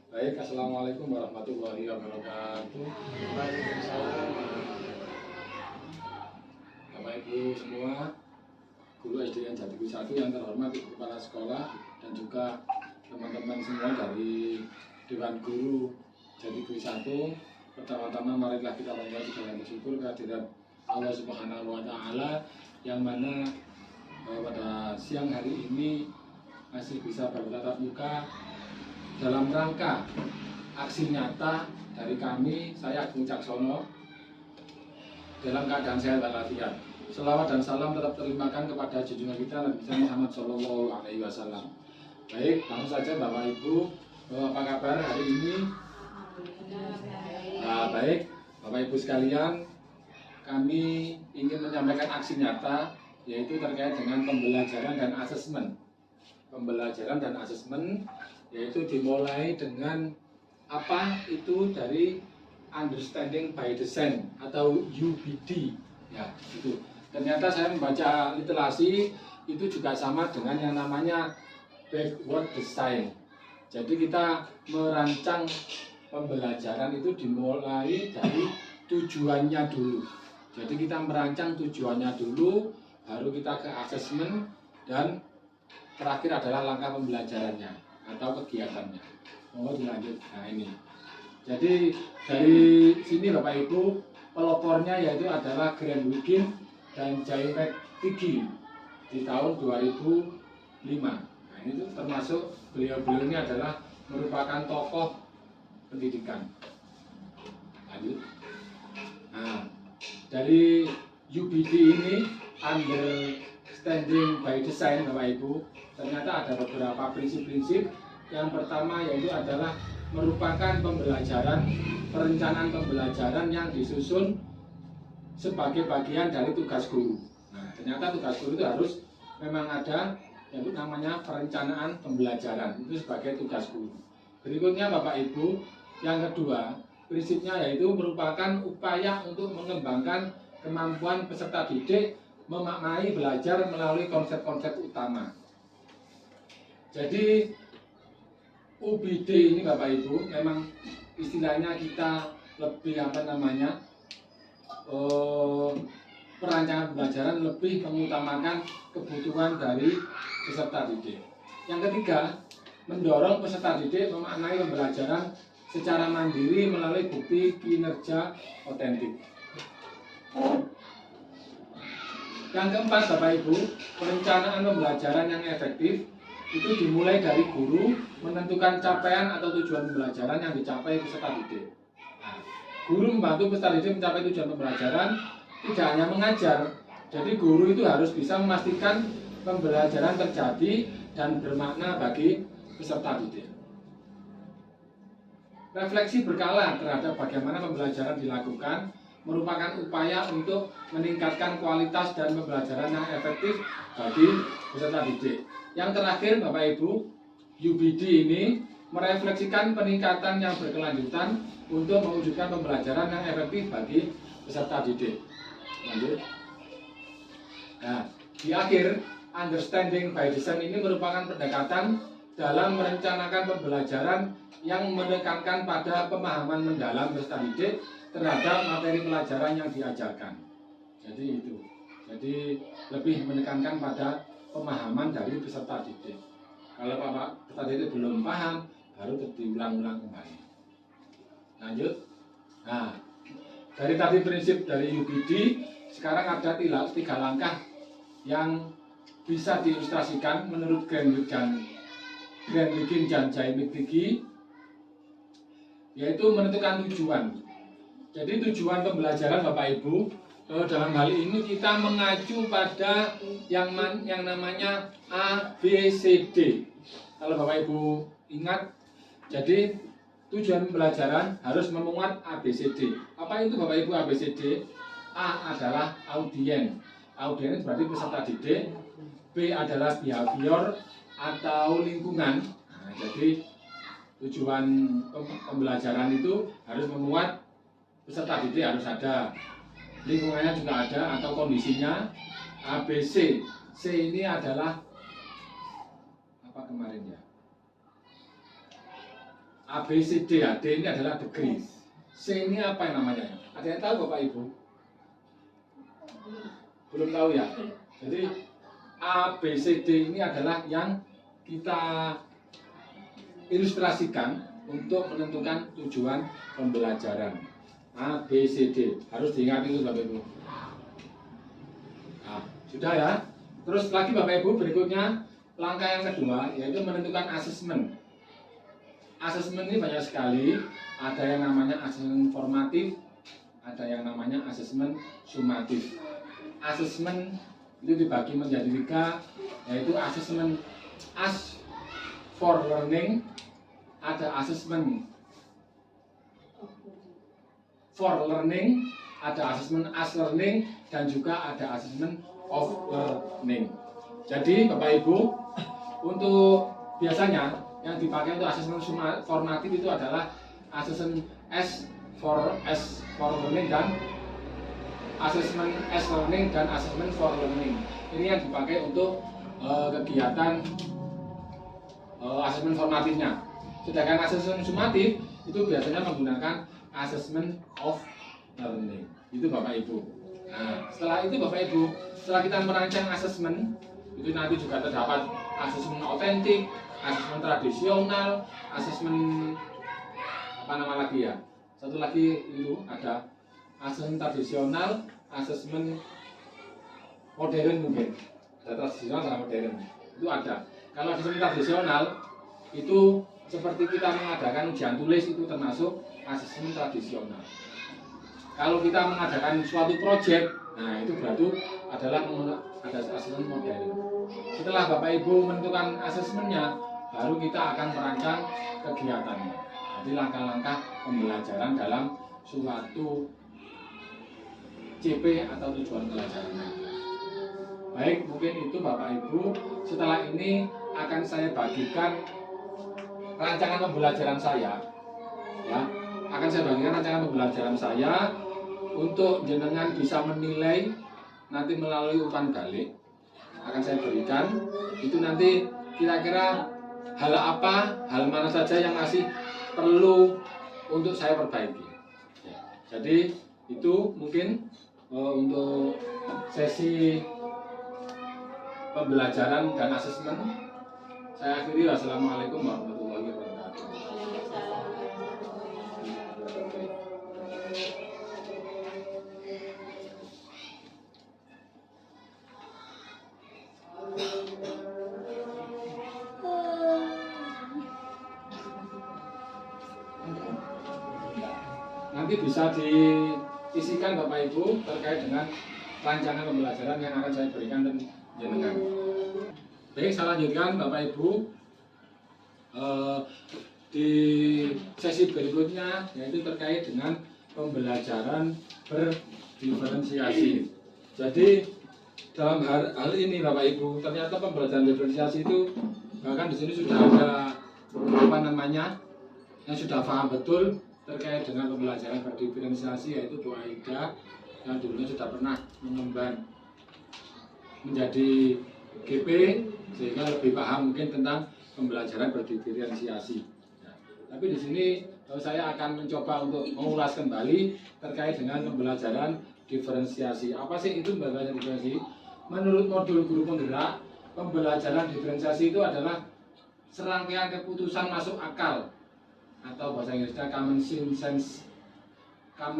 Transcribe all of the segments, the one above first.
Baik, assalamualaikum warahmatullahi wabarakatuh. Waalaikumsalam. Bapak Ibu semua, guru SDN Jatiku 1 yang terhormat, Ibu Kepala Sekolah dan juga teman-teman semua dari Dewan Guru Jatiku 1. Pertama-tama marilah kita panjatkan segala bersyukur kehadirat Allah Subhanahu wa taala yang mana pada siang hari ini masih bisa bertatap muka dalam rangka aksi nyata dari kami, saya Agung Caksono, dalam keadaan sehat walafiat. Selawat dan salam tetap terimakan kepada junjungan kita Nabi Muhammad Shallallahu Alaihi Wasallam. Baik, langsung saja Bapak Ibu, apa kabar hari ini? Baik, Bapak Ibu sekalian, kami ingin menyampaikan aksi nyata, yaitu terkait dengan pembelajaran dan asesmen. Pembelajaran dan asesmen yaitu dimulai dengan apa itu dari understanding by design atau UBD ya itu. Ternyata saya membaca literasi itu juga sama dengan yang namanya backward design. Jadi kita merancang pembelajaran itu dimulai dari tujuannya dulu. Jadi kita merancang tujuannya dulu, baru kita ke asesmen dan terakhir adalah langkah pembelajarannya atau kegiatannya. Oh dilanjut. Nah ini. Jadi dari sini Bapak Ibu, pelopornya yaitu adalah Grant Wiggin dan Jay McTighe di tahun 2005. Nah ini tuh termasuk beliau-beliau ini adalah merupakan tokoh pendidikan. Lanjut. Nah dari UBD ini Understanding by Design Bapak Ibu, ternyata ada beberapa prinsip-prinsip. Yang pertama yaitu adalah merupakan perencanaan pembelajaran yang disusun sebagai bagian dari tugas guru. Nah, ternyata tugas guru itu harus memang ada yaitu namanya perencanaan pembelajaran, itu sebagai tugas guru. Berikutnya Bapak Ibu, yang kedua, prinsipnya yaitu merupakan upaya untuk mengembangkan kemampuan peserta didik memaknai belajar melalui konsep-konsep utama. Jadi UBD ini Bapak Ibu memang istilahnya kita lebih perancangan pembelajaran lebih mengutamakan kebutuhan dari peserta didik. Yang ketiga, mendorong peserta didik memaknai pembelajaran secara mandiri melalui bukti kinerja otentik. Yang keempat Bapak Ibu, perencanaan pembelajaran yang efektif itu dimulai dari guru menentukan capaian atau tujuan pembelajaran yang dicapai peserta didik. Nah, guru membantu peserta didik mencapai tujuan pembelajaran tidak hanya mengajar. Jadi guru itu harus bisa memastikan pembelajaran terjadi dan bermakna bagi peserta didik. Refleksi berkala terhadap bagaimana pembelajaran dilakukan merupakan upaya untuk meningkatkan kualitas dan pembelajaran yang efektif bagi peserta didik. Yang terakhir Bapak Ibu, UBD ini merefleksikan peningkatan yang berkelanjutan untuk mewujudkan pembelajaran yang efektif bagi peserta didik. Lanjut. Nah, di akhir, understanding by design ini merupakan pendekatan dalam merencanakan pembelajaran yang menekankan pada pemahaman mendalam peserta didik terhadap materi pelajaran yang diajarkan. Jadi itu. Jadi lebih menekankan pada pemahaman dari peserta didik. Kalau peserta didik belum paham, baru diulang-ulang kembali. Lanjut. Nah, dari tadi prinsip dari UBD, sekarang ada 3 langkah yang bisa diilustrasikan menurut Grant Wiggin dan Jay McTighe, yaitu menentukan tujuan. Jadi tujuan pembelajaran Bapak Ibu, dalam hal ini kita mengacu pada yang namanya ABCD. Kalau Bapak Ibu ingat, jadi tujuan pembelajaran harus memuat ABCD. Apa itu Bapak Ibu ABCD? A adalah audien. Audien berarti peserta didik. B adalah behavior atau lingkungan. Nah, jadi tujuan pembelajaran itu harus memuat peserta didik, harus ada, lingkungannya juga ada atau kondisinya. ABC, C ini adalah apa kemarin ya? A, B, C, D ya. D ini adalah degree. C ini apa yang namanya? Ada yang tahu Bapak Ibu? Belum tahu ya? Jadi A, B, C, D ini adalah yang kita ilustrasikan untuk menentukan tujuan pembelajaran. A, B, C, D. Harus diingat itu Bapak Ibu. Nah, sudah ya. Terus lagi Bapak Ibu, berikutnya langkah yang kedua yaitu menentukan asesmen. Asesmen ini banyak sekali. Ada yang namanya asesmen formatif, ada yang namanya asesmen sumatif. Asesmen itu dibagi menjadi 3, yaitu asesmen as for learning, ada asesmen for learning, ada asesmen as learning, dan juga ada asesmen of learning. Jadi Bapak Ibu, untuk biasanya yang dipakai untuk asesmen formatif itu adalah asesmen S for learning dan asesmen S learning dan asesmen for learning. Ini yang dipakai untuk kegiatan asesmen formatifnya. Sedangkan asesmen sumatif itu biasanya menggunakan asesmen of learning. Itu Bapak Ibu. Nah, setelah itu Bapak Ibu, setelah kita merancang asesmen, itu nanti juga terdapat asesmen otentik, asesmen tradisional, asesmen apa nama lagi ya? Satu lagi itu ada asesmen tradisional, asesmen modern mungkin. Ada tradisional sama modern. Itu ada. Kalau asesmen tradisional itu seperti kita mengadakan ujian tulis itu termasuk asesmen tradisional. Kalau kita mengadakan suatu proyek, nah itu berarti adalah ada asesmen modern. Setelah Bapak Ibu menentukan asesmennya, baru kita akan merancang kegiatannya. Jadi langkah-langkah pembelajaran dalam suatu CP atau tujuan pelajaran. Baik, mungkin itu Bapak Ibu. Setelah ini akan saya bagikan rancangan pembelajaran saya. Ya, akan saya bagikan rancangan pembelajaran saya untuk jenengan bisa menilai nanti melalui umpan balik. Akan saya berikan. Itu nanti kira-kira hal apa, hal mana saja yang masih perlu untuk saya perbaiki. Ya, jadi itu mungkin untuk sesi pembelajaran dan asesmen. Saya akhiri. Wassalamualaikum warahmatullahi wabarakatuh. Nanti bisa diisikan Bapak Ibu terkait dengan rancangan pembelajaran yang akan saya berikan dan jenengan. Baik, saya lanjutkan Bapak Ibu di sesi berikutnya, yaitu terkait dengan pembelajaran berdiferensiasi. Jadi dalam hal ini Bapak Ibu, ternyata pembelajaran diferensiasi itu bahkan di sini sudah ada apa namanya yang sudah paham betul terkait dengan pembelajaran berdiferensiasi, yaitu Bu Aida yang dulunya sudah pernah mengemban menjadi GP sehingga lebih paham mungkin tentang pembelajaran berdiferensiasi. Nah, tapi di sini saya akan mencoba untuk mengulas kembali terkait dengan pembelajaran diferensiasi. Apa sih itu pembelajaran diferensiasi? Menurut modul guru penggerak, pembelajaran diferensiasi itu adalah serangkaian keputusan masuk akal atau bahasa Inggrisnya common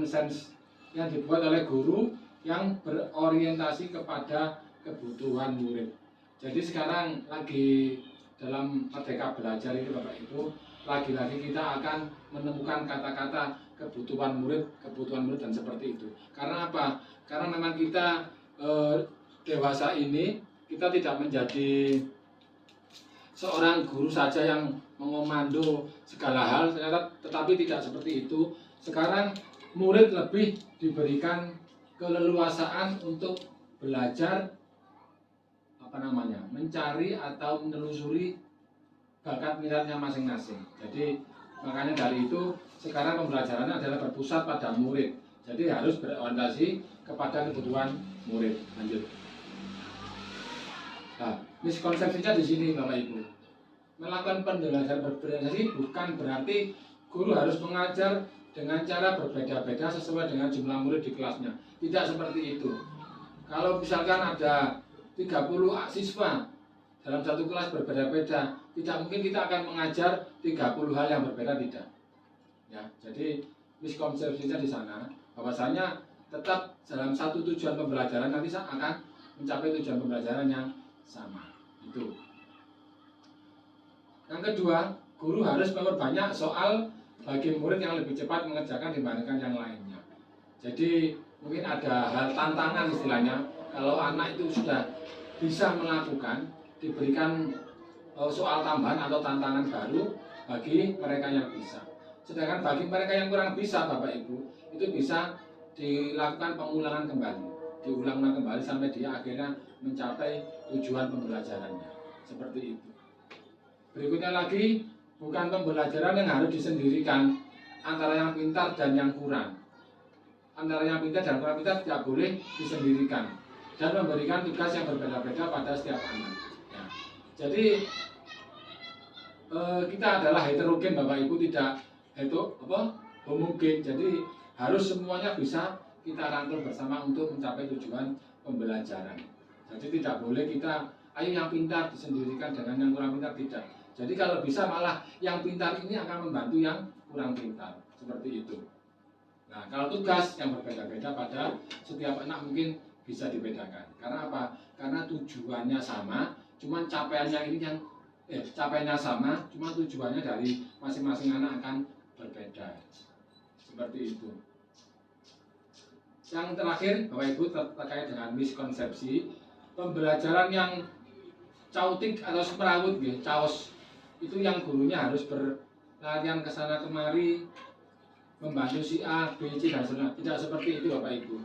sense yang dibuat oleh guru yang berorientasi kepada kebutuhan murid. Jadi sekarang lagi dalam Merdeka Belajar itu Bapak Ibu, lagi-lagi kita akan menemukan kata-kata kebutuhan murid dan seperti itu. Karena apa? Karena memang kita dewasa ini kita tidak menjadi seorang guru saja yang mengomando segala hal, tetapi tidak seperti itu. Sekarang murid lebih diberikan keleluasaan untuk belajar mencari atau menelusuri bakat minatnya masing-masing. Jadi makanya dari itu sekarang pembelajarannya adalah berpusat pada murid. Jadi harus berorientasi kepada kebutuhan murid. Lanjut. Nah, miskonsepsinya di sini Bapak Ibu. melakukan pembelajaran bervariasi bukan berarti guru harus mengajar dengan cara berbeda-beda sesuai dengan jumlah murid di kelasnya. Tidak seperti itu. Kalau misalkan ada 30 siswa dalam satu kelas berbeda-beda, tidak mungkin kita akan mengajar 30 hal yang berbeda, tidak. Ya, jadi miskonsepsinya di sana bahwasanya tetap dalam satu tujuan pembelajaran nanti akan mencapai tujuan pembelajaran yang sama. Itu. Yang kedua, guru harus memperbanyak soal bagi murid yang lebih cepat mengerjakan dibandingkan yang lainnya. Jadi mungkin ada hal tantangan istilahnya, kalau anak itu sudah bisa melakukan, diberikan soal tambahan atau tantangan baru bagi mereka yang bisa. Sedangkan bagi mereka yang kurang bisa, Bapak Ibu, itu bisa dilakukan pengulangan kembali, diulang-ulang kembali sampai dia akhirnya mencapai tujuan pembelajarannya. Seperti itu. Berikutnya lagi, bukan pembelajaran yang harus disendirikan antara yang pintar dan yang kurang. Antara yang pintar dan kurang pintar tidak boleh disendirikan dan memberikan tugas yang berbeda-beda pada setiap anak. Ya. Jadi kita adalah heterogen, Bapak Ibu, tidak homogen. Jadi harus semuanya bisa kita rangkul bersama untuk mencapai tujuan pembelajaran. Jadi tidak boleh kita ayo yang pintar disendirikan dengan yang kurang pintar, tidak. Jadi kalau bisa malah yang pintar ini akan membantu yang kurang pintar, seperti itu. Nah, kalau tugas yang berbeda-beda pada setiap anak mungkin bisa dibedakan. Karena apa? Karena tujuannya sama, cuman capaiannya ini yang capaiannya sama, cuma tujuannya dari masing-masing anak akan berbeda. Seperti itu. Yang terakhir, Bapak Ibu, terkait dengan miskonsepsi, pembelajaran yang cautik atau semrawut, caos, itu yang gurunya harus berlarian ke sana kemari, membantu si A, B, C, dan seterusnya. Tidak seperti itu, Bapak Ibu.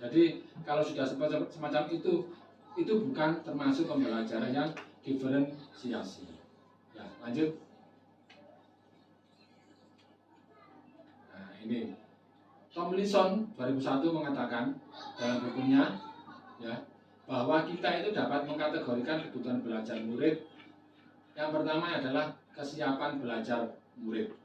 Jadi kalau sudah semacam itu bukan termasuk pembelajaran yang diferensiasi. Ya, lanjut. Nah, ini Tomlinson 2001 mengatakan dalam bukunya, ya, bahwa kita itu dapat mengkategorikan kebutuhan belajar murid. Yang pertama adalah kesiapan belajar murid.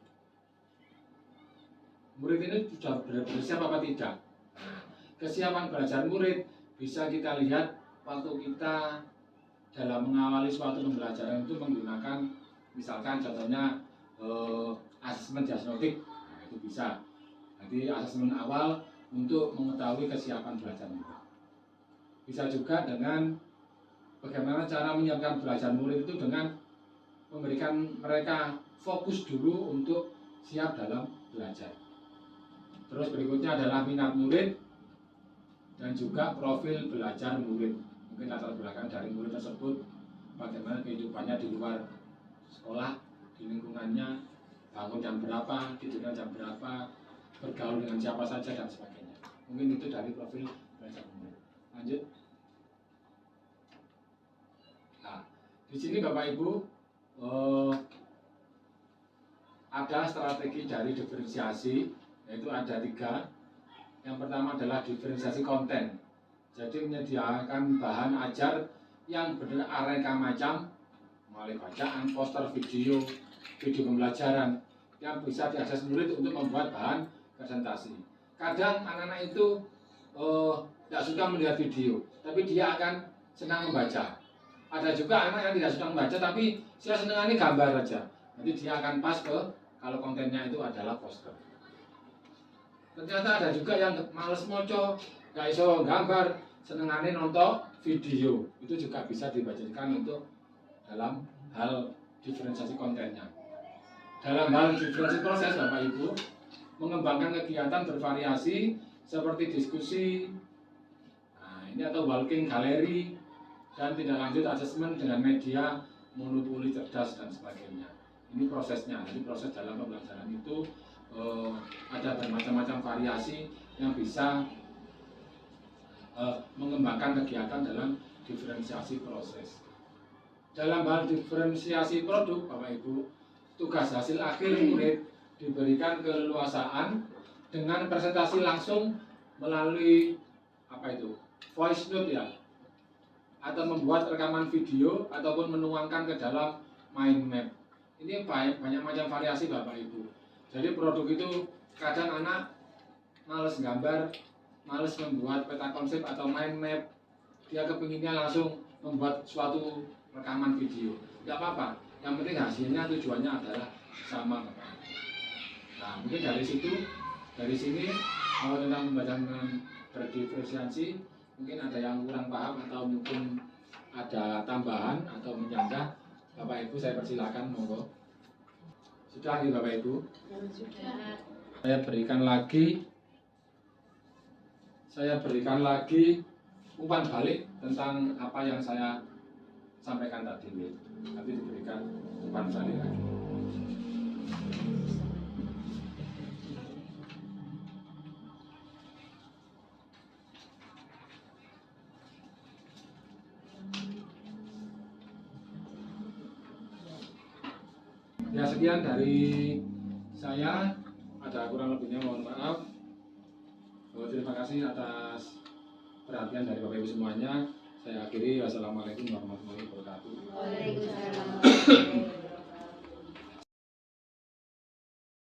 Murid ini sudah bersiap apa tidak? Nah, kesiapan belajar murid bisa kita lihat waktu kita dalam mengawali suatu pembelajaran itu menggunakan, misalkan contohnya asesmen diagnostik. Nah, itu bisa. Jadi asesmen awal untuk mengetahui kesiapan belajar murid. Bisa juga dengan bagaimana cara menyiapkan belajar murid itu dengan memberikan mereka fokus dulu untuk siap dalam belajar. Terus berikutnya adalah minat murid dan juga profil belajar murid. Mungkin latar belakang dari murid tersebut, bagaimana kehidupannya di luar sekolah, di lingkungannya, bangun jam berapa, tidurnya jam berapa, bergaul dengan siapa saja dan sebagainya. Mungkin itu dari profil belajar murid. Lanjut. Nah, di sini Bapak Ibu ada strategi dari diferensiasi, yaitu ada 3. Yang pertama adalah diferensiasi konten. Jadi menyediakan bahan ajar yang beraneka macam, mulai bacaan, poster, video pembelajaran yang bisa diakses murid untuk membuat bahan presentasi. Kadang anak-anak itu tidak suka melihat video, tapi dia akan senang membaca. Ada juga anak yang tidak suka membaca, tapi dia senangannya gambar saja. Jadi dia akan pas ke kalau kontennya itu adalah poster. Ternyata ada juga yang males moco, gak iso gambar, senengannya nonton video. Itu juga bisa dibacakan untuk dalam hal diferensiasi kontennya. Dalam hal diferensiasi proses, Bapak Ibu, mengembangkan kegiatan bervariasi seperti diskusi, nah, ini atau walking galeri, dan tidak lanjut asesmen dengan media monopoli cerdas dan sebagainya. Ini prosesnya. Jadi proses dalam pembelajaran itu ada bermacam-macam variasi yang bisa mengembangkan kegiatan dalam diferensiasi proses. Dalam hal diferensiasi produk, Bapak Ibu, tugas hasil akhir murid diberikan keleluasaan dengan presentasi langsung melalui voice note, ya, atau membuat rekaman video ataupun menuangkan ke dalam mind map. Ini banyak macam variasi Bapak Ibu. Jadi produk itu kadang anak males gambar, males membuat peta konsep atau mind map. Dia kepinginnya langsung membuat suatu rekaman video. Tidak apa-apa. Yang penting hasilnya tujuannya adalah sama Bapak Ibu. Nah mungkin dari sini kalau tentang pembelajaran berdiferensiasi mungkin ada yang kurang paham atau mungkin ada tambahan atau menyanggah. Bapak Ibu saya persilakan monggo. Sudah nih Bapak Ibu. Sudah. Saya berikan lagi umpan balik tentang apa yang saya sampaikan tadi. Nanti diberikan umpan balik lagi. Ya sekian dari saya, ada kurang lebihnya mohon maaf. Terima kasih atas perhatian dari Bapak Ibu semuanya. Saya akhiri, wassalamualaikum warahmatullahi wabarakatuh. Waalaikumsalam.